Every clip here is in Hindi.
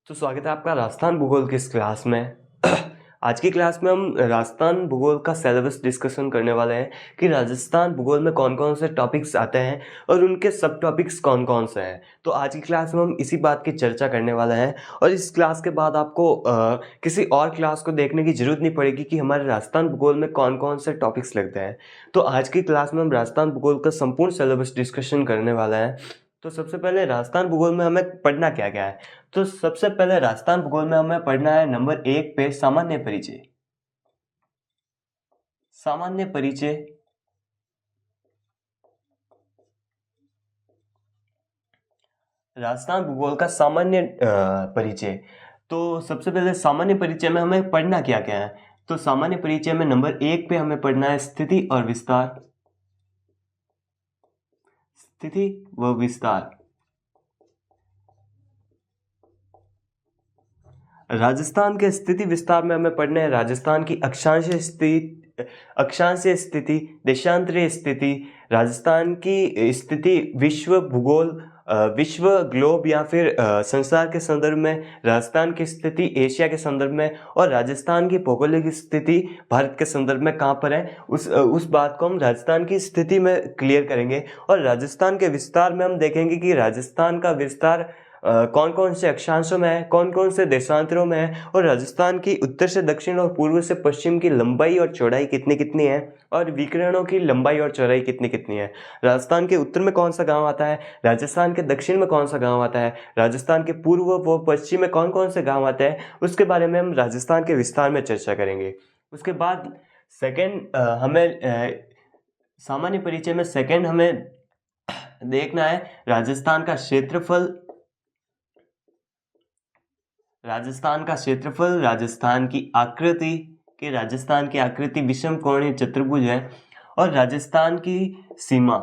तो स्वागत है आपका राजस्थान भूगोल की इस क्लास में। आज की क्लास में हम राजस्थान भूगोल का सिलेबस डिस्कशन करने वाले हैं कि राजस्थान भूगोल में कौन कौन से टॉपिक्स आते हैं और उनके सब टॉपिक्स कौन कौन से हैं। तो आज की क्लास में हम इसी बात की चर्चा करने वाले हैं और इस क्लास के बाद आपको किसी और क्लास को देखने की जरूरत नहीं पड़ेगी कि हमारे राजस्थान भूगोल में कौन कौन से टॉपिक्स लगते हैं। तो आज की क्लास में हम राजस्थान भूगोल का संपूर्ण सिलेबस डिस्कशन करने वाले हैं। तो सबसे पहले राजस्थान भूगोल में हमें पढ़ना क्या क्या है। तो सबसे पहले राजस्थान भूगोल में हमें पढ़ना है नंबर 1 पे सामान्य परिचय। सामान्य परिचय राजस्थान भूगोल का सामान्य परिचय। तो सबसे पहले सामान्य परिचय में हमें पढ़ना क्या क्या है। तो सामान्य परिचय में नंबर 1 पे हमें पढ़ना है स्थिति और विस्तार। स्थिति व विस्तार। राजस्थान के स्थिति विस्तार में हमें पढ़ना है राजस्थान की अक्षांशीय स्थिति, देशांतरीय स्थिति, राजस्थान की स्थिति विश्व भूगोल, विश्व ग्लोब या फिर संसार के संदर्भ में, राजस्थान की स्थिति एशिया के संदर्भ में और राजस्थान की भौगोलिक स्थिति भारत के संदर्भ में कहाँ पर है, उस बात को हम राजस्थान की स्थिति में क्लियर करेंगे। और राजस्थान के विस्तार में हम देखेंगे कि राजस्थान का विस्तार कौन कौन से अक्षांशों में है, कौन कौन से देशांतरों में है और राजस्थान की उत्तर से दक्षिण और पूर्व से पश्चिम की लंबाई और चौड़ाई कितनी कितनी है और विकिरणों की लंबाई और चौड़ाई कितनी कितनी है। राजस्थान के उत्तर में कौन सा गांव आता है, राजस्थान के दक्षिण में कौन सा गांव आता है, राजस्थान के पूर्व व पश्चिम में कौन कौन से गांव आते हैं, उसके बारे में हम राजस्थान के विस्तार में चर्चा करेंगे। उसके बाद सेकेंड सामान्य परिचय में सेकेंड हमें देखना है राजस्थान का क्षेत्रफल। राजस्थान का क्षेत्रफल, राजस्थान की आकृति कि राजस्थान की आकृति विषम कोणीय चतुर्भुज है और राजस्थान की सीमा।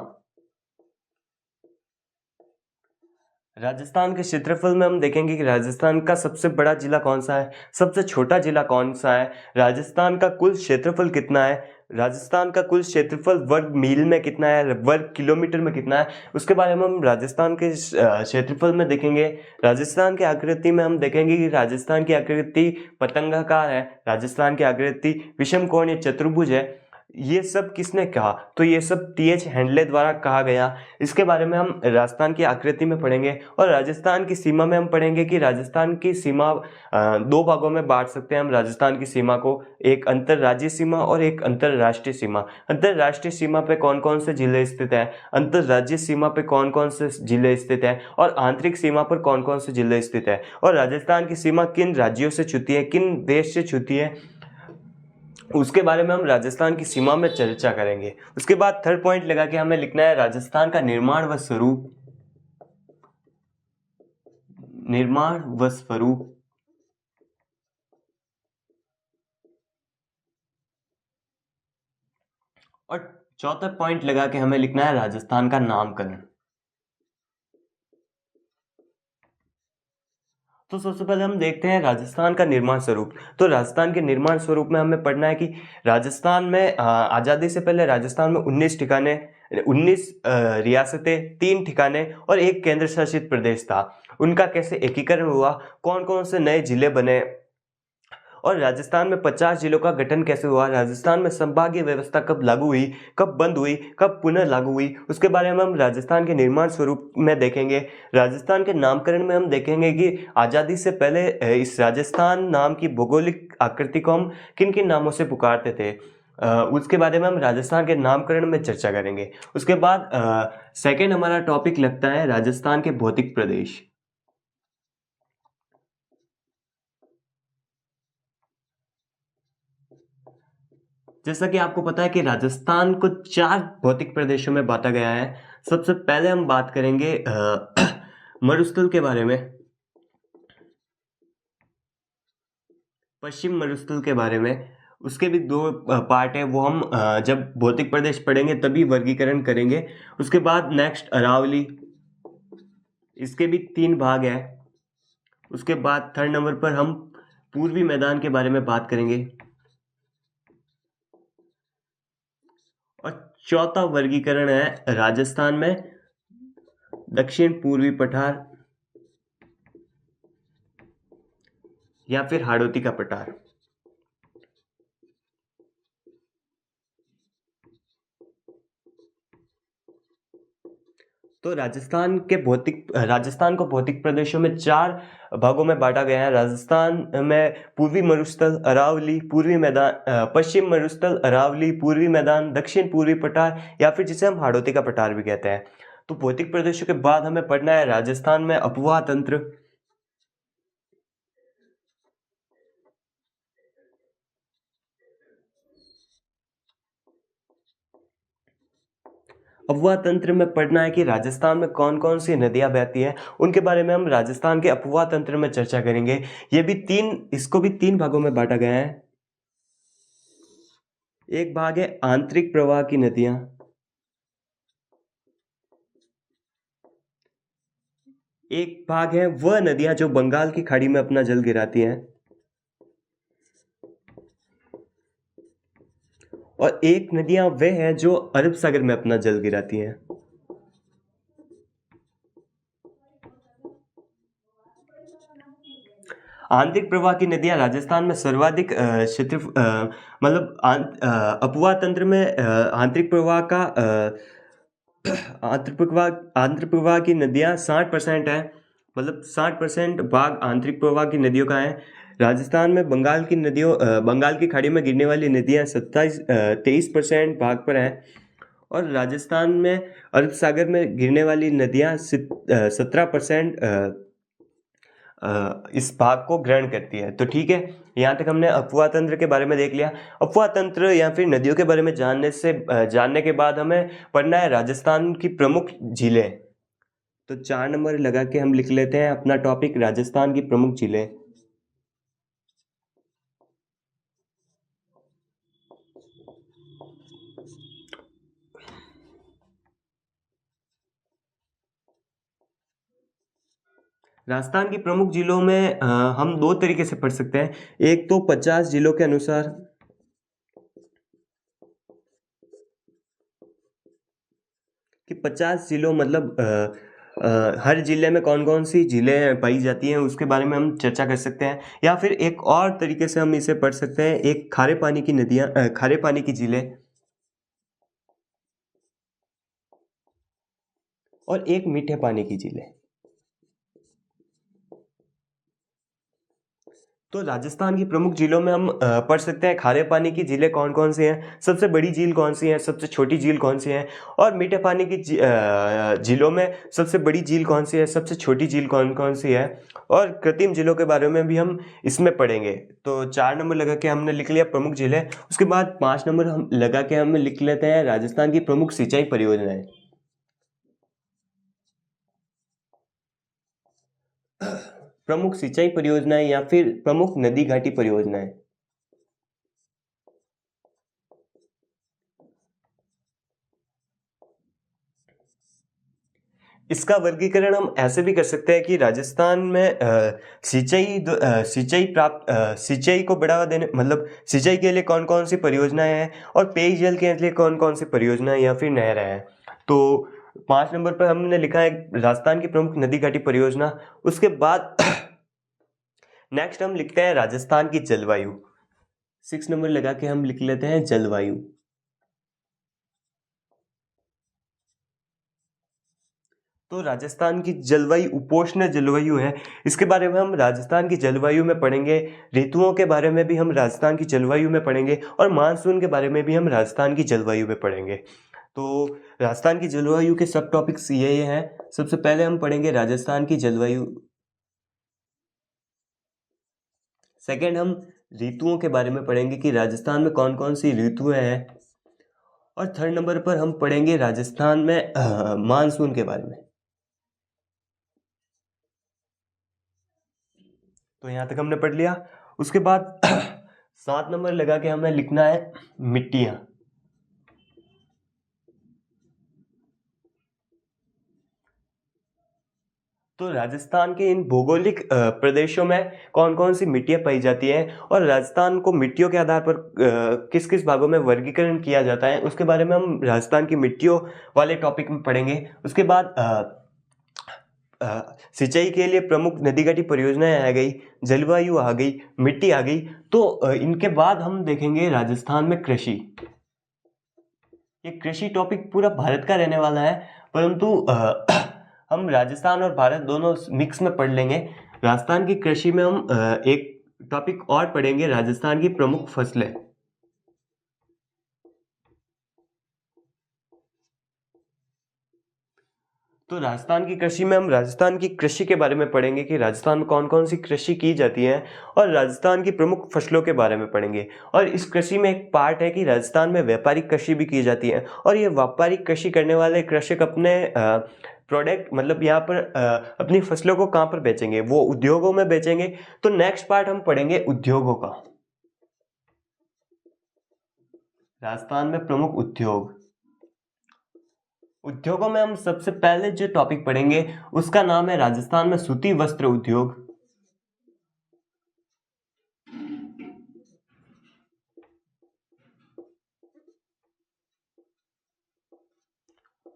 राजस्थान के क्षेत्रफल में हम देखेंगे कि राजस्थान का सबसे बड़ा जिला कौन सा है, सबसे छोटा जिला कौन सा है, राजस्थान का कुल क्षेत्रफल कितना है, राजस्थान का कुल क्षेत्रफल वर्ग मील में कितना है, वर्ग किलोमीटर में कितना है, उसके बारे में हम राजस्थान के क्षेत्रफल में देखेंगे। राजस्थान की आकृति में हम देखेंगे कि राजस्थान की आकृति पतंगाकार है, राजस्थान की आकृति विषम कोणीय चतुर्भुज है। ये सब किसने कहा, तो ये सब टी.एच. हेंडले द्वारा कहा गया। इसके बारे में हम राजस्थान की आकृति में पढ़ेंगे और राजस्थान की सीमा में हम पढ़ेंगे कि राजस्थान की सीमा दो भागों में बांट सकते हैं हम राजस्थान की सीमा को, एक अंतरराज्यीय सीमा और एक अंतरराष्ट्रीय सीमा। अंतरराष्ट्रीय सीमा पे कौन कौन से जिले स्थित है, अंतरराज्यीय सीमा पे कौन कौन से जिले स्थित है और आंतरिक सीमा पर कौन कौन से जिले स्थित है और राजस्थान की सीमा किन राज्यों से छूती है, किन देश से छूती है, उसके बारे में हम राजस्थान की सीमा में चर्चा करेंगे। उसके बाद थर्ड पॉइंट लगा के हमें लिखना है राजस्थान का निर्माण व स्वरूप। निर्माण व स्वरूप। और चौथा पॉइंट लगा के हमें लिखना है राजस्थान का नामकरण। तो सबसे पहले हम देखते हैं राजस्थान का निर्माण स्वरूप। तो राजस्थान के निर्माण स्वरूप में हमें पढ़ना है कि राजस्थान में आज़ादी से पहले राजस्थान में 19 ठिकाने, 19 रियासतें, 3 ठिकाने और एक केंद्र शासित प्रदेश था। उनका कैसे एकीकरण हुआ, कौन कौन से नए जिले बने और राजस्थान में 50 जिलों का गठन कैसे हुआ, राजस्थान में संभागीय व्यवस्था कब लागू हुई, कब बंद हुई, कब पुनः लागू हुई, उसके बारे में हम राजस्थान के निर्माण स्वरूप में देखेंगे। राजस्थान के नामकरण में हम देखेंगे कि आज़ादी से पहले इस राजस्थान नाम की भौगोलिक आकृति को हम किन किन नामों से पुकारते थे, उसके बारे में हम राजस्थान के नामकरण में चर्चा करेंगे। उसके बाद सेकेंड हमारा टॉपिक लगता है राजस्थान के भौतिक प्रदेश। जैसा कि आपको पता है कि राजस्थान को 4 भौतिक प्रदेशों में बांटा गया है। सबसे पहले हम बात करेंगे मरुस्थल के बारे में, पश्चिम मरुस्थल के बारे में। उसके भी 2 पार्ट है, वो हम जब भौतिक प्रदेश पढ़ेंगे तभी वर्गीकरण करेंगे। उसके बाद नेक्स्ट अरावली, इसके भी 3 भाग है। उसके बाद थर्ड नंबर पर हम पूर्वी मैदान के बारे में बात करेंगे और चौथा वर्गीकरण है राजस्थान में दक्षिण पूर्वी पठार, या फिर हाड़ौती का पठार। तो राजस्थान को भौतिक प्रदेशों में 4 भागों में बांटा गया है। राजस्थान में पूर्वी मरुस्थल अरावली, पूर्वी मैदान, पश्चिम मरुस्थल अरावली, पूर्वी मैदान, दक्षिण पूर्वी पठार, या फिर जिसे हम हाड़ौती का पठार भी कहते हैं। तो भौतिक प्रदेशों के बाद हमें पढ़ना है राजस्थान में अपवाह तंत्र। अपवाह तंत्र में पढ़ना है कि राजस्थान में कौन कौन सी नदियां बहती हैं, उनके बारे में हम राजस्थान के अपवाह तंत्र में चर्चा करेंगे। इसको भी 3 भागों में बांटा गया है। एक भाग है आंतरिक प्रवाह की नदियां, एक भाग है वह नदियां जो बंगाल की खाड़ी में अपना जल गिराती हैं, और एक नदियां वे हैं जो अरब सागर में अपना जल गिराती हैं। आंतरिक प्रवाह की नदियां राजस्थान में सर्वाधिक क्षेत्र मतलब अपवाह तंत्र में आंतरिक प्रवाह का आंतरिक प्रवाह की नदियां 60% है, मतलब 60% भाग आंतरिक प्रवाह की नदियों का है। राजस्थान में बंगाल की खाड़ी में गिरने वाली नदियां 23% भाग पर हैं, और राजस्थान में अरब सागर में गिरने वाली नदियां 17% इस भाग को ग्रहण करती है। तो ठीक है, यहाँ तक हमने अपवाह तंत्र के बारे में देख लिया। अपवाह तंत्र या फिर नदियों के बारे में जानने के बाद हमें पढ़ना है राजस्थान की प्रमुख झीलें। तो 4 नंबर लगा के हम लिख लेते हैं अपना टॉपिक, राजस्थान की प्रमुख झीलें। राजस्थान की प्रमुख जिलों में हम 2 तरीके से पढ़ सकते हैं। एक तो 50 जिलों के अनुसार, कि 50 जिलों मतलब हर जिले में कौन कौन सी झीलें पाई जाती हैं उसके बारे में हम चर्चा कर सकते हैं। या फिर एक और तरीके से हम इसे पढ़ सकते हैं, एक खारे पानी की नदियाँ, खारे पानी की झीलें, और एक मीठे पानी की झीलें। तो राजस्थान की प्रमुख झीलों में हम पढ़ सकते हैं खारे पानी की झीलें कौन कौन सी हैं, सबसे बड़ी झील कौन सी है, सबसे छोटी झील कौन सी है, और मीठे पानी की झीलों में सबसे बड़ी झील कौन सी है, सबसे छोटी झील कौन कौन सी है, और कृत्रिम झीलों के बारे में भी हम इसमें पढ़ेंगे। तो 4 नंबर लगा के हमने लिख लिया प्रमुख झीलें। उसके बाद 5 नंबर हम लगा के हम लिख लेते हैं राजस्थान की प्रमुख सिंचाई परियोजनाएं। प्रमुख सिंचाई परियोजनाएं या फिर प्रमुख नदी घाटी परियोजनाएं। इसका वर्गीकरण हम ऐसे भी कर सकते हैं कि राजस्थान में सिंचाई को बढ़ावा देने, मतलब सिंचाई के लिए कौन कौन सी परियोजनाएं हैं, और पेयजल के लिए कौन कौन सी परियोजनाएं या फिर नहरें हैं। तो 5 नंबर पर हमने लिखा है राजस्थान की प्रमुख नदी घाटी परियोजना। उसके बाद नेक्स्ट हम लिखते हैं राजस्थान की जलवायु। 6 नंबर लगा के हम लिख लेते हैं जलवायु। तो राजस्थान की जलवायु उपोष्ण जलवायु है। इसके बारे में हम राजस्थान की जलवायु में पढ़ेंगे। ऋतुओं के बारे में भी हम राजस्थान की जलवायु में पढ़ेंगे, और मानसून के बारे में भी हम राजस्थान की जलवायु में पढ़ेंगे। तो राजस्थान की जलवायु के सब टॉपिक्स ये हैं। सबसे पहले हम पढ़ेंगे राजस्थान की जलवायु। सेकेंड, हम ऋतुओं के बारे में पढ़ेंगे कि राजस्थान में कौन कौन सी ऋतुएं हैं। और थर्ड नंबर पर हम पढ़ेंगे राजस्थान में मानसून के बारे में। तो यहाँ तक हमने पढ़ लिया। उसके बाद 7 नंबर लगा के हमें लिखना है मिट्टियाँ। तो राजस्थान के इन भौगोलिक प्रदेशों में कौन कौन सी मिट्टियाँ पाई जाती हैं, और राजस्थान को मिट्टियों के आधार पर किस किस भागों में वर्गीकरण किया जाता है, उसके बारे में हम राजस्थान की मिट्टियों वाले टॉपिक में पढ़ेंगे। उसके बाद सिंचाई के लिए प्रमुख नदी घाटी परियोजनाएं आ गई, जलवायु आ गई, मिट्टी आ गई। तो इनके बाद हम देखेंगे राजस्थान में कृषि। ये कृषि टॉपिक पूरा भारत का रहने वाला है, परंतु हम राजस्थान और भारत दोनों मिक्स में पढ़ लेंगे। राजस्थान की कृषि में हम एक टॉपिक और पढ़ेंगे, राजस्थान की प्रमुख फसलें। तो राजस्थान की कृषि में हम राजस्थान की कृषि के बारे में पढ़ेंगे कि राजस्थान में कौन कौन सी कृषि की जाती है, और राजस्थान की प्रमुख फसलों के बारे में पढ़ेंगे। और इस कृषि में एक पार्ट है कि राजस्थान में व्यापारिक कृषि भी की जाती है, और ये व्यापारिक कृषि करने वाले कृषक अपने प्रोडक्ट मतलब यहाँ पर अपनी फसलों को कहाँ पर बेचेंगे, वो उद्योगों में बेचेंगे। तो नेक्स्ट पार्ट हम पढ़ेंगे उद्योगों का। राजस्थान में प्रमुख उद्योग। उद्योगों में हम सबसे पहले जो टॉपिक पढ़ेंगे उसका नाम है राजस्थान में सूती वस्त्र उद्योग।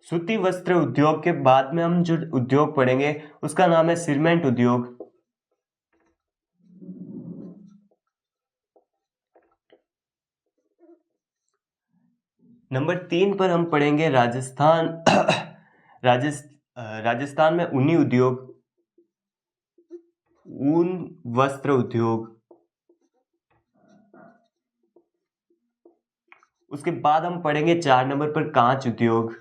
सूती वस्त्र उद्योग के बाद में हम जो उद्योग पढ़ेंगे उसका नाम है सीमेंट उद्योग। नंबर 3 पर हम पढ़ेंगे राजस्थान में ऊनी उद्योग, ऊन वस्त्र उद्योग। उसके बाद हम पढ़ेंगे 4 नंबर पर कांच उद्योग।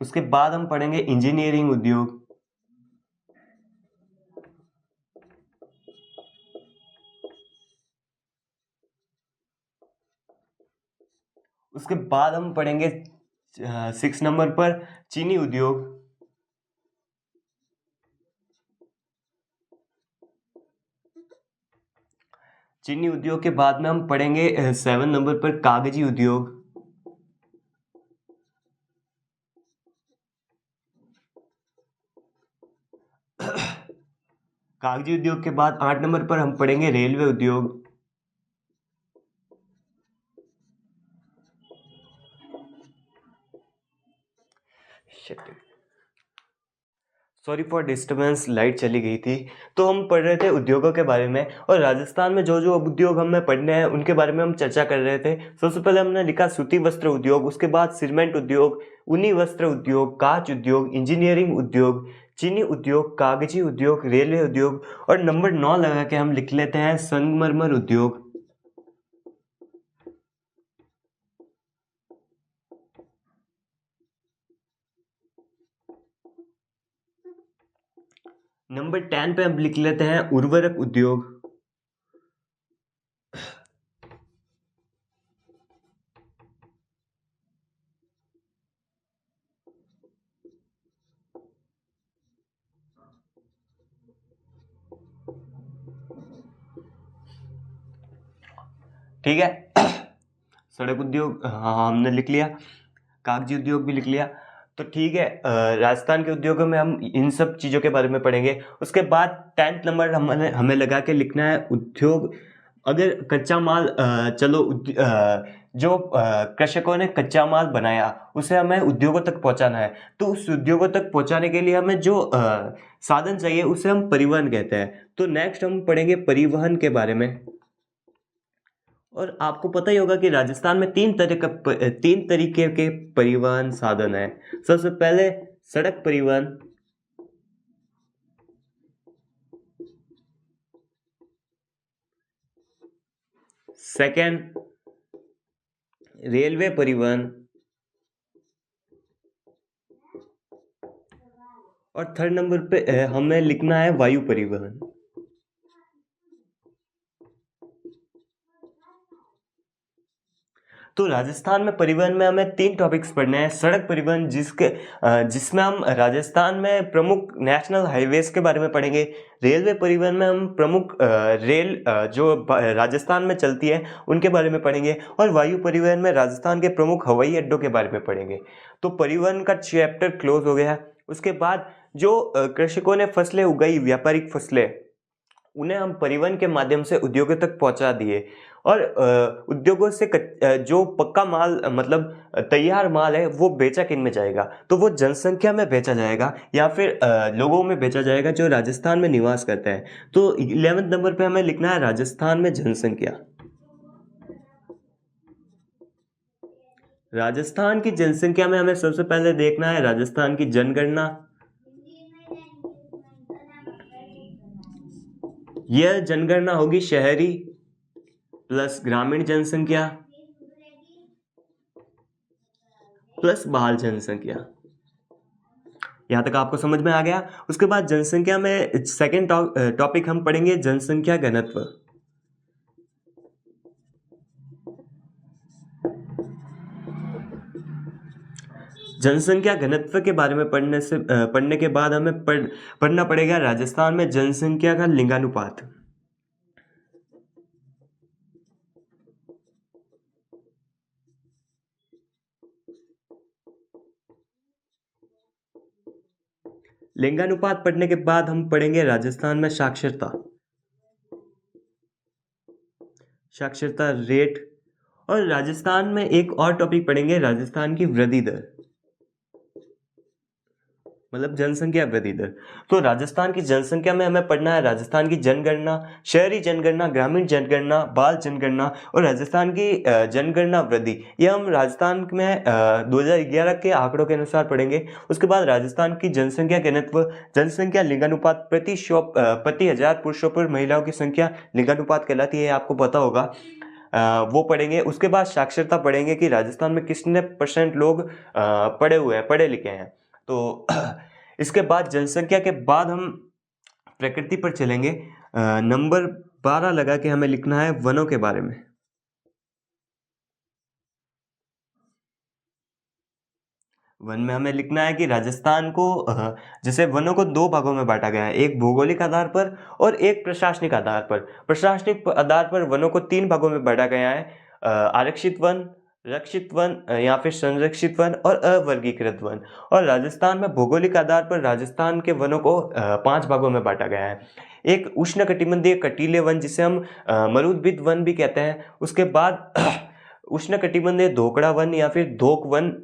उसके बाद हम पढ़ेंगे इंजीनियरिंग उद्योग। उसके बाद हम पढ़ेंगे 6 नंबर पर चीनी उद्योग। चीनी उद्योग के बाद में हम पढ़ेंगे 7 नंबर पर कागजी उद्योग। कागजी उद्योग के बाद 8 नंबर पर हम पढ़ेंगे रेलवे उद्योग। सॉरी फॉर डिस्टर्बेंस, लाइट चली गई थी। तो हम पढ़ रहे थे उद्योगों के बारे में, और राजस्थान में जो जो उद्योग हमें पढ़ने हैं उनके बारे में हम चर्चा कर रहे थे। सबसे पहले हमने लिखा सूती वस्त्र उद्योग, उसके बाद सीमेंट उद्योग, ऊनी वस्त्र उद्योग, कांच उद्योग, इंजीनियरिंग उद्योग, चीनी उद्योग, कागजी उद्योग, रेलवे उद्योग, और नंबर 9 लगा के हम लिख लेते हैं संगमरमर उद्योग। नंबर 10 पे हम लिख लेते हैं उर्वरक उद्योग। ठीक है। सड़क उद्योग हाँ हमने लिख लिया, कागजी उद्योग भी लिख लिया। तो ठीक है, राजस्थान के उद्योगों में हम इन सब चीज़ों के बारे में पढ़ेंगे। उसके बाद 10th नंबर हमें लगा के लिखना है उद्योग। अगर कच्चा माल जो कृषकों ने कच्चा माल बनाया उसे हमें उद्योगों तक पहुंचाना है, तो उस उद्योगों तक पहुंचाने के लिए हमें जो साधन चाहिए उसे हम परिवहन कहते हैं। तो नेक्स्ट हम पढ़ेंगे परिवहन के बारे में। और आपको पता ही होगा कि राजस्थान में 3 तरीके के परिवहन साधन है। सबसे पहले सड़क परिवहन, सेकंड रेलवे परिवहन, और थर्ड नंबर पे हमें लिखना है वायु परिवहन। तो राजस्थान में परिवहन में हमें 3 टॉपिक्स पढ़ने हैं। सड़क परिवहन जिसमें हम राजस्थान में प्रमुख नेशनल हाईवेज के बारे में पढ़ेंगे। रेलवे परिवहन में हम प्रमुख रेल जो राजस्थान में चलती है उनके बारे में पढ़ेंगे। और वायु परिवहन में राजस्थान के प्रमुख हवाई अड्डों के बारे में पढ़ेंगे। तो परिवहन का चैप्टर क्लोज हो गया है। उसके बाद जो कृषकों ने फसलें उगाई, व्यापारिक फसलें, उन्हें हम परिवहन के माध्यम से उद्योगों तक पहुंचा दिए और उद्योगों से जो पक्का माल मतलब तैयार माल है वो बेचा किन में जाएगा, तो वो जनसंख्या में बेचा जाएगा या फिर लोगों में बेचा जाएगा जो राजस्थान में निवास करते हैं। तो 11वें नंबर पे हमें लिखना है राजस्थान में जनसंख्या। राजस्थान की जनसंख्या में हमें सबसे पहले देखना है राजस्थान की जनगणना। यह जनगणना होगी शहरी प्लस ग्रामीण जनसंख्या प्लस बाल जनसंख्या। यहां तक आपको समझ में आ गया। उसके बाद जनसंख्या में सेकंड टॉपिक हम पढ़ेंगे जनसंख्या घनत्व। जनसंख्या घनत्व के बारे में पढ़ने के बाद हमें पढ़ना पड़ेगा राजस्थान में जनसंख्या का लिंगानुपात। लिंगानुपात पढ़ने के बाद हम पढ़ेंगे राजस्थान में साक्षरता रेट। और राजस्थान में एक और टॉपिक पढ़ेंगे राजस्थान की वृद्धि दर, मतलब जनसंख्या वृद्धि दर। तो राजस्थान की जनसंख्या में हमें पढ़ना है राजस्थान की जनगणना, शहरी जनगणना, ग्रामीण जनगणना, बाल जनगणना और राजस्थान की जनगणना वृद्धि। ये हम राजस्थान में 2011 के आंकड़ों के अनुसार पढ़ेंगे। उसके बाद राजस्थान की जनसंख्या घनत्व, जनसंख्या लिंगानुपात प्रति 1000 पुरुषों पर महिलाओं की संख्या लिंगानुपात कहलाती है, आपको पता होगा, वो पढ़ेंगे। उसके बाद साक्षरता पढ़ेंगे कि राजस्थान में कितने % लोग पढ़े लिखे हैं। तो इसके बाद जनसंख्या के बाद हम प्रकृति पर चलेंगे। नंबर 12 लगा के हमें लिखना है वनों के बारे में। वन में हमें लिखना है कि राजस्थान को जैसे वनों को 2 भागों में बांटा गया है, एक भौगोलिक आधार पर और एक प्रशासनिक आधार पर। प्रशासनिक आधार पर वनों को 3 भागों में बांटा गया है, आरक्षित वन, रक्षित वन या फिर संरक्षित वन और अवर्गीकृत वन। और राजस्थान में भौगोलिक आधार पर राजस्थान के वनों को 5 भागों में बांटा गया है। एक उष्णकटिबंधीय कटीले वन जिसे हम मरुद्भिद वन भी कहते हैं। उसके बाद उष्णकटिबंधीय धोकड़ा वन या फिर धोक वन।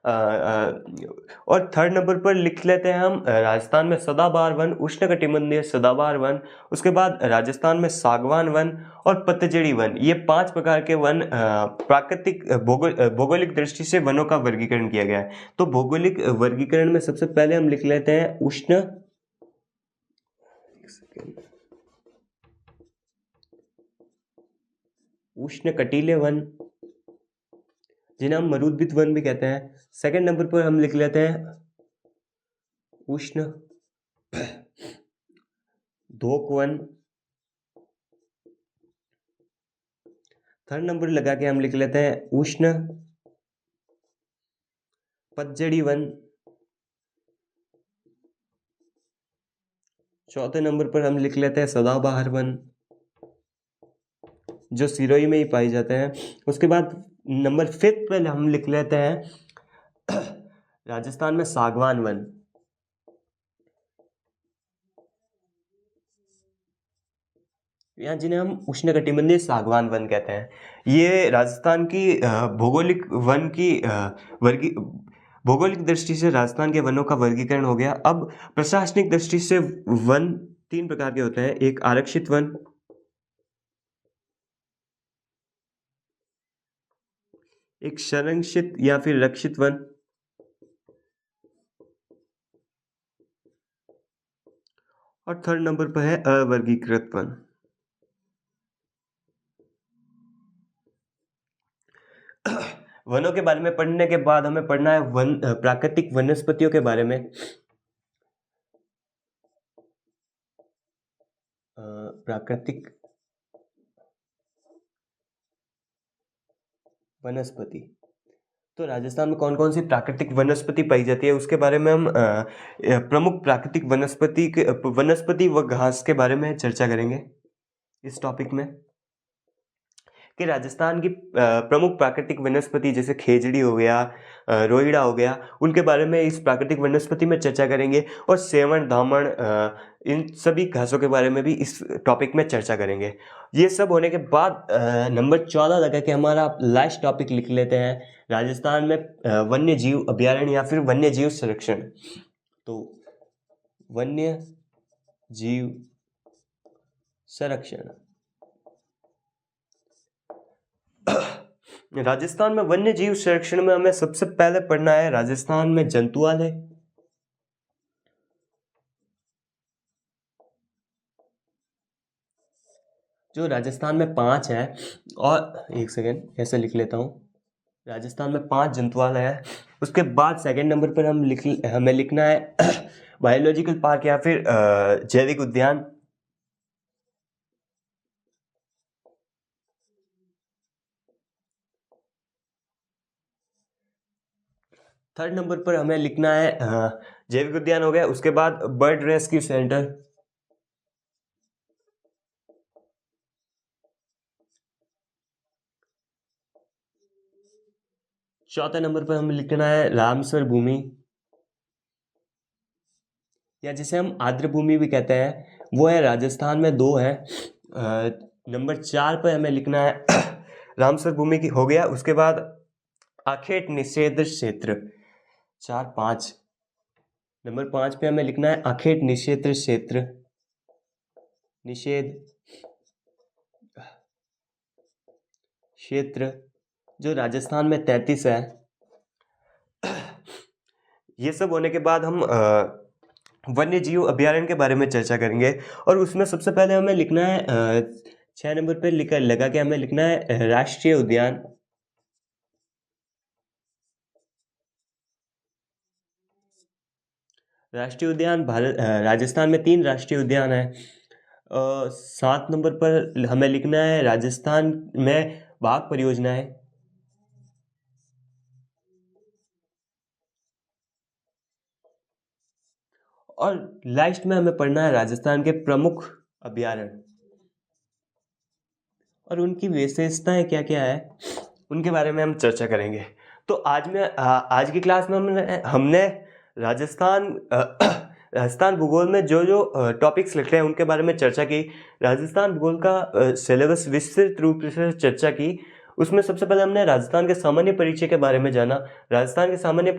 और थर्ड नंबर पर लिख लेते हैं हम राजस्थान में सदाबहार वन, उष्णकटिबंधीय सदाबहार वन। उसके बाद राजस्थान में सागवान वन और पतझड़ी वन। ये 5 प्रकार के वन प्राकृतिक भौगोलिक दृष्टि से वनों का वर्गीकरण किया गया है। तो भौगोलिक वर्गीकरण में सबसे पहले हम लिख लेते हैं उष्णकटिबंधीय वन, जिन्हें हम मरुद्भिद वन भी कहते हैं। सेकंड नंबर पर हम लिख लेते हैं उष्ण धोक वन। थर्ड नंबर लगा के हम लिख लेते हैं उष्ण पतझड़ी वन। चौथे नंबर पर हम लिख लेते हैं सदाबहार वन, जो सिरोही में ही पाई जाते हैं। उसके बाद नंबर 5 पर हम लिख लेते हैं राजस्थान में सागवान वन। यहाँ जिन्हें हम उष्णकटिबंधीय सागवान वन कहते हैं। ये राजस्थान की भौगोलिक वन की भौगोलिक दृष्टि से राजस्थान के वनों का वर्गीकरण हो गया। अब प्रशासनिक दृष्टि से वन 3 प्रकार के होते हैं, एक आरक्षित वन, एक संरक्षित या फिर रक्षित वन और थर्ड नंबर पर है अवर्गीकृत वन। वनों के बारे में पढ़ने के बाद हमें पढ़ना है प्राकृतिक वनस्पतियों के बारे में। प्राकृतिक वनस्पति, तो राजस्थान में कौन कौन सी प्राकृतिक वनस्पति पाई जाती है उसके बारे में हम प्रमुख प्राकृतिक वनस्पति व घास के बारे में चर्चा करेंगे इस टॉपिक में। कि राजस्थान की प्रमुख प्राकृतिक वनस्पति जैसे खेजड़ी हो गया, रोइड़ा हो गया, उनके बारे में इस प्राकृतिक वनस्पति में चर्चा करेंगे। और सेवण, दामन, इन सभी घासों के बारे में भी इस टॉपिक में चर्चा करेंगे। ये सब होने के बाद नंबर 14 लगा के हमारा लास्ट टॉपिक लिख लेते हैं, राजस्थान में वन्य जीव अभ्यारण्य या फिर वन्य जीव संरक्षण। तो वन्य जीव संरक्षण, राजस्थान में वन्य जीव संरक्षण में हमें सबसे पहले पढ़ना है राजस्थान में जंतुआलय। जो राजस्थान में 5 है, और एक सेकेंड ऐसे लिख लेता हूँ, राजस्थान में 5 जंतुआलय है। उसके बाद सेकंड नंबर पर हमें लिखना है बायोलॉजिकल पार्क या फिर जैविक उद्यान। थर्ड नंबर पर हमें लिखना है जैविक उद्यान हो गया। उसके बाद बर्ड रेस्क्यू सेंटर। चौथे नंबर पर हमें लिखना है रामसर भूमि, या जिसे हम आर्द्र भूमि भी कहते हैं, वो है राजस्थान में 2 है। नंबर 4 पर हमें लिखना है रामसर भूमि की हो गया। उसके बाद आखेट निषेध क्षेत्र 4, 5। नंबर 5 पे हमें लिखना है आखेट निषेध क्षेत्र, निषेध क्षेत्र, जो राजस्थान में 33 है। ये सब होने के बाद हम वन्य जीव अभ्यारण्य के बारे में चर्चा करेंगे। और उसमें सबसे पहले हमें लिखना है 6 नंबर पे लगा के हमें लिखना है राष्ट्रीय उद्यान। राष्ट्रीय उद्यान राजस्थान में 3 राष्ट्रीय उद्यान है। 7 नंबर पर हमें लिखना है राजस्थान में बाघ परियोजना है। और लास्ट में हमें पढ़ना है राजस्थान के प्रमुख अभ्यारण्य और उनकी विशेषताएं क्या क्या है, उनके बारे में हम चर्चा करेंगे। तो आज की क्लास में हमने राजस्थान भूगोल में जो जो टॉपिक्स लिख रहे हैं उनके बारे में चर्चा की। राजस्थान भूगोल का सिलेबस विस्तृत रूप से चर्चा की। उसमें सबसे पहले हमने राजस्थान के सामान्य परिचय के बारे में जाना। राजस्थान के सामान्य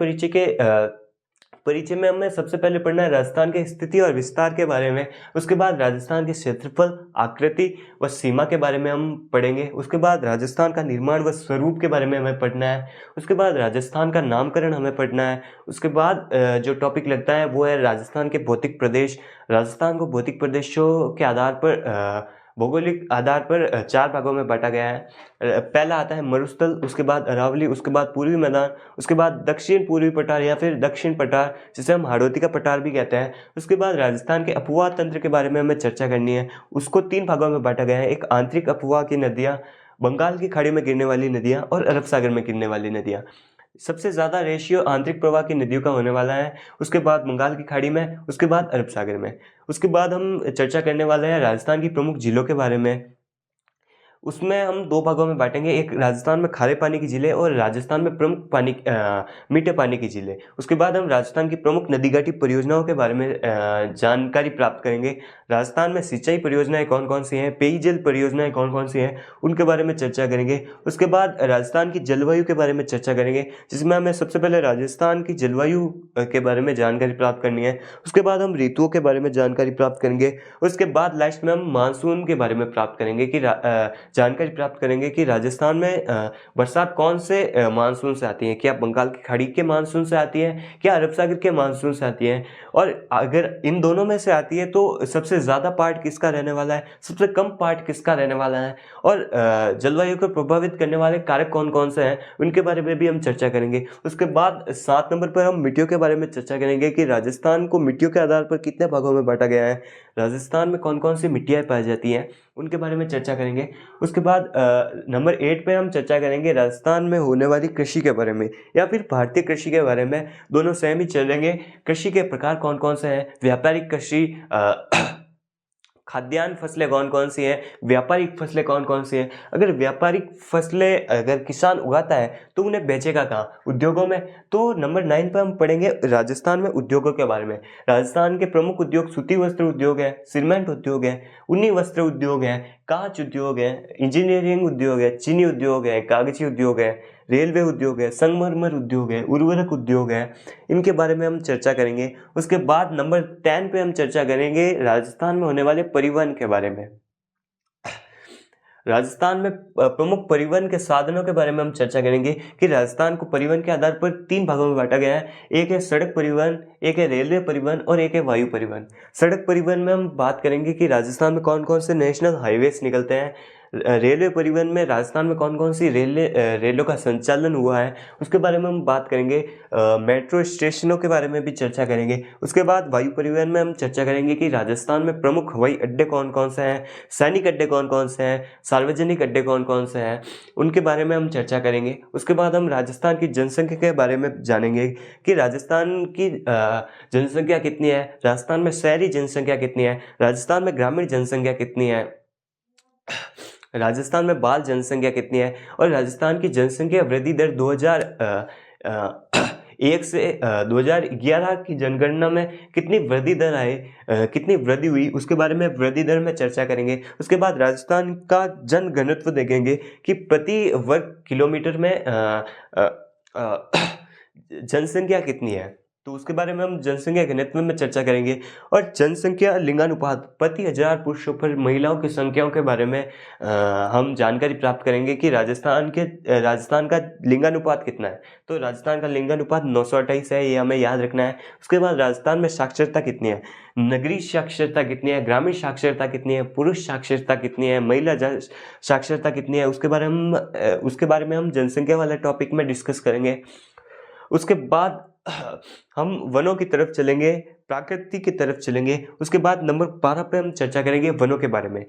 परिचय में हमें सबसे पहले पढ़ना है राजस्थान के स्थिति और विस्तार के बारे में। उसके बाद राजस्थान के क्षेत्रफल, आकृति व सीमा के बारे में हम पढ़ेंगे। उसके बाद राजस्थान का निर्माण व स्वरूप के बारे में हमें पढ़ना है। उसके बाद राजस्थान का नामकरण हमें पढ़ना है। उसके बाद जो टॉपिक लगता है वो है राजस्थान के भौतिक प्रदेश। राजस्थान को भौतिक प्रदेशों के आधार पर, भौगोलिक आधार पर 4 भागों में बांटा गया है। पहला आता है मरुस्थल, उसके बाद अरावली, उसके बाद पूर्वी मैदान, उसके बाद दक्षिण पूर्वी पठार या फिर दक्षिण पठार, जिसे हम हाड़ौती का पठार भी कहते हैं। उसके बाद राजस्थान के अपवाह तंत्र के बारे में हमें चर्चा करनी है। उसको 3 भागों में बांटा गया है। एक आंतरिक अपवाह की नदियाँ, बंगाल की खाड़ी में गिरने वाली नदियाँ और अरब सागर में गिरने वाली नदियाँ। सबसे ज़्यादा रेशियो आंतरिक प्रवाह की नदियों का होने वाला है। उसके बाद बंगाल की खाड़ी में, उसके बाद अरब सागर में। उसके बाद हम चर्चा करने वाले हैं राजस्थान की प्रमुख झीलों के बारे में। उसमें हम 2 भागों में बांटेंगे, एक राजस्थान में खारे पानी की झीलें और राजस्थान में प्रमुख मीठे पानी की झीलें। उसके बाद हम राजस्थान की प्रमुख नदी घाटी परियोजनाओं के बारे में जानकारी प्राप्त करेंगे। राजस्थान में सिंचाई परियोजनाएं कौन कौन सी हैं, पेयजल परियोजनाएं कौन कौन सी हैं, उनके बारे में चर्चा करेंगे। उसके बाद राजस्थान की जलवायु के बारे में चर्चा करेंगे, जिसमें हमें सबसे पहले राजस्थान की जलवायु के बारे में जानकारी प्राप्त करनी है। उसके बाद हम ऋतुओं के बारे में जानकारी प्राप्त करेंगे। उसके बाद लास्ट में हम मानसून के बारे में जानकारी प्राप्त करेंगे कि राजस्थान में बरसात कौन से मानसून से आती है। क्या बंगाल की खाड़ी के मानसून से आती है, क्या अरब सागर के मानसून से आती है, और अगर इन दोनों में से आती है तो सबसे ज़्यादा पार्ट किसका रहने वाला है, सबसे कम पार्ट किसका रहने वाला है, और जलवायु को प्रभावित करने वाले कारक कौन कौन से हैं, उनके बारे में भी हम चर्चा करेंगे। उसके बाद 7 नंबर पर हम मिट्टियों के बारे में चर्चा करेंगे कि राजस्थान को मिट्टियों के आधार पर कितने भागों में बांटा गया है, राजस्थान में कौन कौन सी मिट्टियाँ पाई जाती हैं, उनके बारे में चर्चा करेंगे। उसके बाद नंबर 8 पे हम चर्चा करेंगे राजस्थान में होने वाली कृषि के बारे में या फिर भारतीय कृषि के बारे में। दोनों सेम ही चलेंगे। कृषि के प्रकार कौन कौन से हैं, व्यापारिक कृषि, खाद्यान्न फसलें कौन कौन सी हैं, व्यापारिक फसलें कौन कौन सी हैं। अगर व्यापारिक फसलें अगर किसान उगाता है तो उन्हें बेचेगा कहाँ, उद्योगों में। तो नंबर 9 पर हम पढ़ेंगे राजस्थान में उद्योगों के बारे में। राजस्थान के प्रमुख उद्योग सूती वस्त्र उद्योग है, सीमेंट उद्योग है, ऊनी वस्त्र उद्योग है, कांच उद्योग है, इंजीनियरिंग उद्योग है, चीनी उद्योग है, कागजी उद्योग है, रेलवे उद्योग है, संगमरमर उद्योग है, उर्वरक उद्योग है। इनके बारे में हम चर्चा करेंगे। उसके बाद नंबर 10 पे हम चर्चा करेंगे राजस्थान में होने वाले परिवहन के बारे में। राजस्थान में प्रमुख परिवहन के साधनों के बारे में हम चर्चा करेंगे कि राजस्थान को परिवहन के आधार पर 3 भागों में बांटा गया है। एक है सड़क परिवहन, एक है रेलवे परिवहन और एक है वायु परिवहन। सड़क परिवहन में हम बात करेंगे कि राजस्थान में कौन कौन से नेशनल हाईवेज निकलते हैं। रेलवे परिवहन में राजस्थान में कौन कौन सी रेलों का संचालन हुआ है, उसके बारे में हम बात करेंगे। मेट्रो स्टेशनों के बारे में भी चर्चा करेंगे। उसके बाद वायु परिवहन में हम चर्चा करेंगे कि राजस्थान में प्रमुख हवाई अड्डे कौन कौन से हैं, सैनिक अड्डे कौन कौन से हैं, सार्वजनिक अड्डे कौन कौन से हैं, उनके बारे में हम चर्चा करेंगे। उसके बाद हम राजस्थान की जनसंख्या के बारे में जानेंगे कि राजस्थान की जनसंख्या कितनी है, राजस्थान में शहरी जनसंख्या कितनी है, राजस्थान में ग्रामीण जनसंख्या कितनी है, राजस्थान में बाल जनसंख्या कितनी है और राजस्थान की जनसंख्या वृद्धि दर 2001 से 2011 की जनगणना में कितनी वृद्धि दर आए, कितनी वृद्धि हुई, उसके बारे में वृद्धि दर में चर्चा करेंगे। उसके बाद राजस्थान का जनघनत्व देखेंगे कि प्रति वर्ग किलोमीटर में जनसंख्या कितनी है, तो उसके बारे में हम जनसंख्या घनत्व में चर्चा करेंगे। और जनसंख्या लिंगानुपात प्रति 1000 पुरुषों पर महिलाओं की संख्याओं के बारे में हम जानकारी प्राप्त करेंगे कि राजस्थान का लिंगानुपात कितना है। तो राजस्थान का लिंगानुपात 928 है, ये हमें याद रखना है। उसके बाद राजस्थान में साक्षरता कितनी है, नगरीय साक्षरता कितनी है, ग्रामीण साक्षरता कितनी है, पुरुष साक्षरता कितनी है, महिला साक्षरता कितनी है, उसके बारे में हम जनसंख्या वाले टॉपिक में डिस्कस करेंगे। उसके बाद हम वनों की तरफ चलेंगे, प्रकृति की तरफ चलेंगे। उसके बाद नंबर 12 पे हम चर्चा करेंगे वनों के बारे में।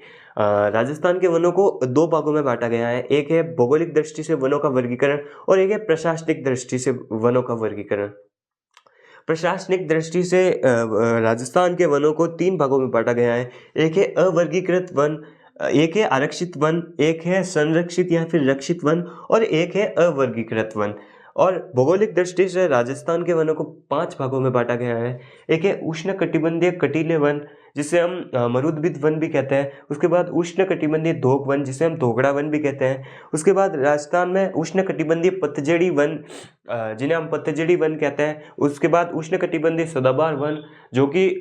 राजस्थान के वनों को 2 भागों में बांटा गया है। एक है भौगोलिक दृष्टि से वनों का वर्गीकरण और एक है प्रशासनिक दृष्टि से वनों का वर्गीकरण। प्रशासनिक दृष्टि से राजस्थान के वनों को 3 भागों में बांटा गया है। एक है अवर्गीकृत वन, एक है आरक्षित वन, एक है संरक्षित या फिर रक्षित वन और एक है अवर्गीकृत वन। और भौगोलिक दृष्टि से राजस्थान के वनों को 5 भागों में बांटा गया है। एक है उष्णकटिबंधीय कटीले वन, जिसे हम मरुद्भिद वन भी कहते हैं। उसके बाद उष्णकटिबंधीय धोक वन, जिसे हम धोकड़ा वन भी कहते हैं। उसके बाद राजस्थान में उष्णकटिबंधीय पतझड़ी वन, जिन्हें हम पतझड़ी वन कहते हैं। उसके बाद उष्णकटिबंधीय सदाबहार वन, जो कि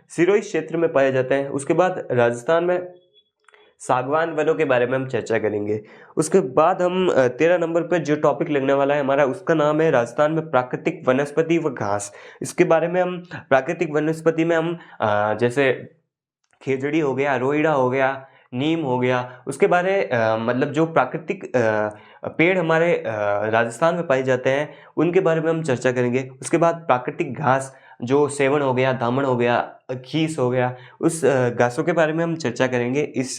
सिरोही क्षेत्र में पाए जाते हैं। उसके बाद राजस्थान में सागवान वनों के बारे में हम चर्चा करेंगे। उसके बाद हम 13 नंबर पर जो टॉपिक लगने वाला है हमारा, उसका नाम है राजस्थान में प्राकृतिक वनस्पति व घास। इसके बारे में हम प्राकृतिक वनस्पति में हम जैसे खेजड़ी हो गया, रोइड़ा हो गया, नीम हो गया, उसके बारे मतलब जो प्राकृतिक पेड़ हमारे राजस्थान में पाए जाते हैं उनके बारे में हम चर्चा करेंगे। उसके बाद प्राकृतिक घास, जो सेवन हो गया, दामन हो गया, खीस हो गया, उस घासों के बारे में हम चर्चा करेंगे इस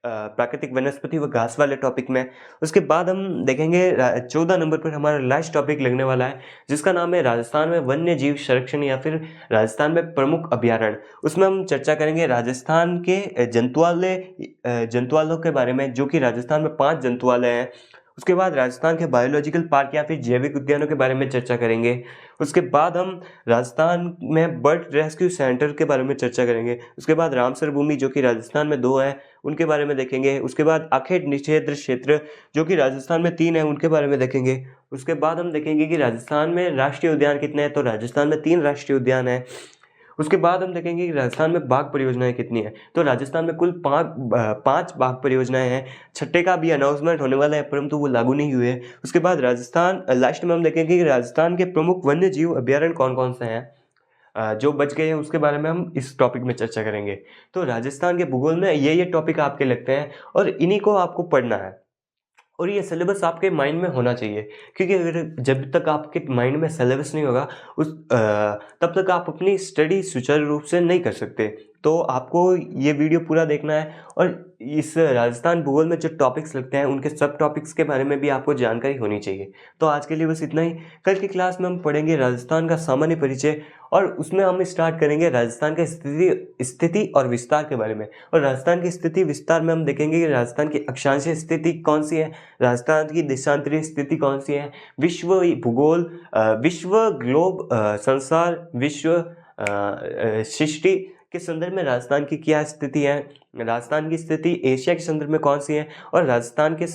प्राकृतिक वनस्पति व घास वाले टॉपिक में। उसके बाद हम देखेंगे 14 नंबर पर हमारा लास्ट टॉपिक लगने वाला है, जिसका नाम है राजस्थान में वन्य जीव संरक्षण या फिर राजस्थान में प्रमुख अभ्यारण्य। उसमें हम चर्चा करेंगे राजस्थान के जंतुआलों के बारे में, जो कि राजस्थान में 5 जंतुआलय हैं। उसके बाद राजस्थान के बायोलॉजिकल पार्क या फिर जैविक उद्यानों के बारे में चर्चा करेंगे। उसके बाद हम राजस्थान में बर्ड रेस्क्यू सेंटर के बारे में चर्चा करेंगे। उसके बाद रामसर भूमि, जो कि राजस्थान में 2 है, उनके बारे में देखेंगे। उसके बाद अखेट निषेध क्षेत्र, जो कि राजस्थान में 3 है, उनके बारे में देखेंगे। उसके बाद हम देखेंगे कि राजस्थान में राष्ट्रीय उद्यान कितने हैं, तो राजस्थान में 3 राष्ट्रीय उद्यान है। उसके बाद हम देखेंगे कि राजस्थान में बाघ परियोजनाएं कितनी है, तो राजस्थान में कुल 5 बाघ परियोजनाएं हैं। 6ठे का भी अनाउंसमेंट होने वाला है, परंतु वो लागू नहीं हुए। उसके बाद राजस्थान लास्ट में हम देखेंगे कि राजस्थान के प्रमुख वन्य जीव अभ्यारण्य कौन कौन से हैं जो बच गए हैं, उसके बारे में हम इस टॉपिक में चर्चा करेंगे। तो राजस्थान के भूगोल में ये टॉपिक आपके लगते हैं और इन्हीं को आपको पढ़ना है और ये सिलेबस आपके माइंड में होना चाहिए, क्योंकि अगर जब तक आपके माइंड में सिलेबस नहीं होगा तब तक आप अपनी स्टडी सुचारू रूप से नहीं कर सकते। तो आपको ये वीडियो पूरा देखना है और इस राजस्थान भूगोल में जो टॉपिक्स लगते हैं उनके सब टॉपिक्स के बारे में भी आपको जानकारी होनी चाहिए। तो आज के लिए बस इतना ही। कल की क्लास में हम पढ़ेंगे राजस्थान का सामान्य परिचय और उसमें हम स्टार्ट करेंगे राजस्थान के स्थिति और विस्तार के बारे में। और राजस्थान की स्थिति विस्तार में हम देखेंगे कि राजस्थान की अक्षांशीय स्थिति कौन सी है, राजस्थान की देशांतरीय स्थिति कौन सी है, विश्व भूगोल, विश्व ग्लोब, संसार, विश्व सृष्टि के संदर्भ में राजस्थान की क्या स्थिति है, राजस्थान की स्थिति एशिया के संदर्भ में कौन सी है और राजस्थान की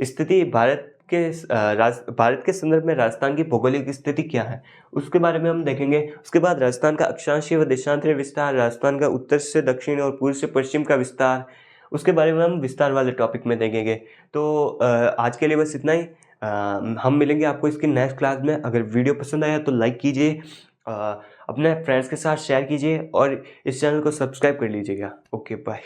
स्थिति भारत के संदर्भ में राजस्थान की भौगोलिक स्थिति क्या है, उसके बारे में हम देखेंगे। उसके बाद राजस्थान का अक्षांशीय व देशांतरीय विस्तार, राजस्थान का उत्तर से दक्षिण और पूर्व से पश्चिम का विस्तार, उसके बारे में हम विस्तार वाले टॉपिक में देखेंगे। तो आज के लिए बस इतना ही। हम मिलेंगे आपको इसकी नेक्स्ट क्लास में। अगर वीडियो पसंद आया तो लाइक कीजिए, अपने फ्रेंड्स के साथ शेयर कीजिए और इस चैनल को सब्सक्राइब कर लीजिएगा। Okay bye.